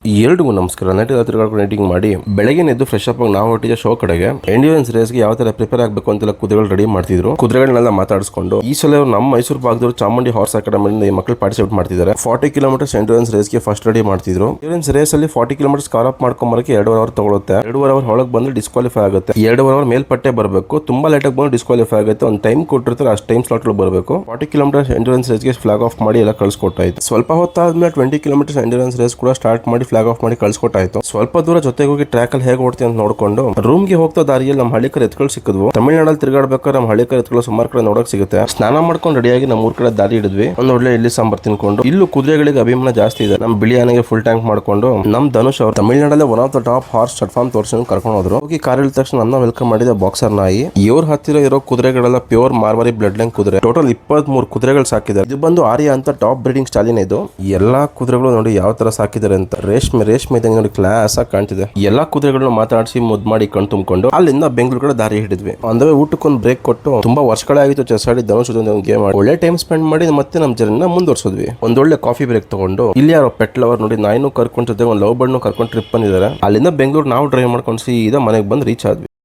ಎಲ್ರಿಗೂ ನಮಸ್ಕಾರ. ನೈಟಿಂಗ್ ಮಾಡಿ ಬೆಳಗ್ಗೆ ಎದ್ದು ಫ್ರೆಶ್ ಅಪ್ ಆಗಿ ನಾವು ಹೊಟ್ಟಿಗೆ ಶೋ ಕಡೆಗೆ ಎಂಡ್ಯೂರೆನ್ಸ್ ರೇಸ್ಗೆ ಯಾವ ತರ ಪ್ರಿಪೇರ್ ಆಗಬೇಕು ಅಂತೆಲ್ಲ ಕುದುರೆಗಳು ರೆಡಿ ಮಾಡ್ತಿದ್ರು. ಕುದುರೆಗಳನ್ನೆಲ್ಲ ಮಾತಾಡಿಸ್ಕೊಂಡು ಈ ಸಲ ನಮ್ಮ ಮೈಸೂರು ಭಾಗದವರು ಚಾಮುಂಡಿ ಹಾರ್ಸ್ ಅಕಾಡೆಮಿಯಿಂದ ಈ ಮಕ್ಕಳು ಪಾರ್ಟಿಸಿಪೇಟ್ ಮಾಡ್ತಿದ್ದಾರೆ. 40 ಕಿಲೋಮೀಟರ್ಸ್ ಎಂಡ್ಯೂರೆನ್ಸ್ ರೇಸ್ಗೆ ಫಸ್ಟ್ ರೆಡಿ ಮಾಡ್ತಿದ್ರು. ಎಂಡ್ಯೂರೆನ್ಸ್ ರೇಸ್ ಅಲ್ಲಿ 40 ಕಿಲೋಮೀಟರ್ಸ್ ಕವರ್ ಅಪ್ ಮಾಡ್ಕೊಂಬರಕ್ಕೆ 2.5 ಅವರ್ ತಗೊಳುತ್ತೆ. 2.5 ಅವರ್ ಒಳಗೆ ಬಂದ್ರೆ ಡಿಸ್ಕ್ವಾಲಿಫೈ ಆಗುತ್ತೆ. 2.5 ಅವರ್ ಮೇಲ್ಪಟ್ಟೆ ಬರಬೇಕು. ತುಂಬಾ ಲೇಟ್ ಆಗಿ ಬಂದು ಡಿಸ್ಕ್ವಾಲಿಫೈ ಆಗುತ್ತೆ. ಒಂದು ಟೈಮ್ ಕೊಟ್ಟಿರ್ತಾರೆ, ಅಷ್ಟು ಟೈಮ್ ಸ್ಲಾಟ್ ಬರಬೇಕು. 40 ಕಿಲೋಮೀಟರ್ಸ್ ಎಂಡ್ಯೂರೆನ್ಸ್ ರೇಸ್ಗೆ ಫ್ಲಾಗ್ ಆಫ್ ಮಾಡಿ ಎಲ್ಲ ಕಳ್ಸಿಕೊಟ್ಟಾಯ್ತು. ಸ್ವಲ್ಪ ಹೊತ್ತಾದ್ಮೇಲೆ 20 ಕಿಲೋಮೀಟರ್ಸ್ ಎಂಡ್ಯೂರೆನ್ಸ್ ರೇಸ್ ಕೂಡ ಸ್ಟಾರ್ಟ್ ಮಾಡಿ ಫ್ಲಾಗ್ ಆಫ್ ಮಾಡಿ ಕಳ್ಸಿಕೊಟ್ಟಾಯ್ತು. ಸ್ವಲ್ಪ ದೂರ ಜೊತೆಗೆ ಹೋಗಿ ಟ್ರ್ಯಾಕ್ ಅಲ್ಲಿ ಹೇಗೆ ಓಡ್ತೀವಿ ಅಂತ ನೋಡ್ಕೊಂಡು ರೂಮ್ಗೆ ಹೋಗ್ತಾ ದಾರಿಯಲ್ಲಿ ನಮ್ಮ ಹಳ್ಳಿಕರ ಎತ್ಗಳು ಸಿಕ್ಕಿದ್ವು. ತಮಿಳ್ನಾಡಲ್ಲಿ ತಿರುಗಾಡ್ಬೇಕಾದ್ರೆ ನಮ್ಮ ಹಳ್ಳಿಕರ ಎತ್ಗಳು ಸುಮಾರು ಕಡೆ ನೋಡಕ್ ಸಿಗುತ್ತೆ. ಸ್ನಾನ ಮಾಡ್ಕೊಂಡು ರೆಡಿಯಾಗಿ ನಮ್ಮ ಊರ್ ಕಡೆ ದಾರಿ ಹಿಡಿದ್ವಿ. ಒಂದು ಒಳ್ಳೆ ಇಲ್ಲಿ ಸಾಂಬಾರ್ ತಿನ್ಕೊಂಡು, ಇಲ್ಲೂ ಕುದುರೆಗಳಿಗೆ ಅಭಿಮಾನ ಜಾಸ್ತಿ ಇದೆ. ನಮ್ಮ ಬಿಳಿ ಆನೆಗೆ ಫುಲ್ ಟ್ಯಾಂಕ್ ಮಾಡ್ಕೊಂಡು ನಮ್ ಧನುಷ್ ಅವರು ತಮಿಳ್ನಾಡಲ್ಲೇ one of the top horse shirt farm ತೋರಿಸಿ ಕರ್ಕೊಂಡು ಹೋದ್ರು. ಹೋಗಿ ಕಾರ್ ಇಳಿದ ತಕ್ಷಣ ನನ್ನ ವೆಲ್ಕಮ್ ಮಾಡಿದ ಬಾಕ್ಸರ್ ನಾಯಿ. ಇವ್ರ ಹತ್ತಿರ ಇರೋ ಕುದುರೆಗಳೆಲ್ಲ ಪ್ಯೂರ್ ಮಾರ್ವಾರಿ ಬ್ಲಡ್ ಲೈನ್ ಕುದುರೆ. ಟೋಟಲ್ 23 ಕುದುರೆಗಳು ಸಾಕಿದ್ದಾರೆ. ಇದು ಬಂದು ಆರ್ಯ ಅಂತ ಟಾಪ್ ಬ್ರೀಡಿಂಗ್ ಸ್ಟಾಲಿನ್. ಇದು ಎಲ್ಲಾ ಕುದುರೆಗಳು ನೋಡಿ ಯಾವ ತರ ಸಾಕಿದ್ದಾರೆ ಅಂತ. ರೇಷ್ಮೆ ಇದ್ದಂಗೆ ನೋಡಿ ಕ್ಲಾಸ್ ಆಗಿ ಕಾಣ್ತಿದೆ. ಎಲ್ಲಾ ಕುದುರೆಗಳನ್ನ ಮಾತಾಡಿಸಿ ಮುದ್ ಮಾಡಿ ಕಣ್ ತುಂಬಿಕೊಂಡು ಅಲ್ಲಿಂದ ಬೆಂಗಳೂರು ಕಡೆ ದಾರಿ ಹಿಡಿದ್ವಿ. ಅಂದ್ರೆ ಊಟಕ್ಕೊಂದು ಬ್ರೇಕ್ ಕೊಟ್ಟು ತುಂಬಾ ವರ್ಷಗಳೇ ಆಗಿತ್ತು ಚೆಸ್ ಆಡಿ ಧನುಷ್ ಗೇಮ್ ಆಡಿ ಒಳ್ಳೆ ಟೈಮ್ ಸ್ಪೆಂಡ್ ಮಾಡಿ ಮತ್ತೆ ನಮ್ಮ ಜರ್ನಿನ ಮುಂದುವರ್ಸಿದ್ವಿ. ಒಂದೊಳ್ಳೆ ಕಾಫಿ ಬ್ರೇಕ್ ತಗೊಂಡು ಇಲ್ಲಿ ಯಾರೋ ಪೆಟ್ ಲವರ್ ನೋಡಿ ನಾಯಿನೂ ಕರ್ಕೊಂಡು ಜೊತೆ ಒಂದು ಲವ್ ಬರ್ಡ್ನು ಕರ್ಕೊಂಡು ಟ್ರಿಪ್ ಬಂದಿದ್ದಾರೆ. ಅಲ್ಲಿಂದ ಬೆಂಗಳೂರು ನಾವು ಡ್ರೈವ್ ಮಾಡ್ಕೊಂಡು ಸೀದಾ ಮನೆಗೆ ಬಂದು ರೀಚ್ ಆದ್ವಿ.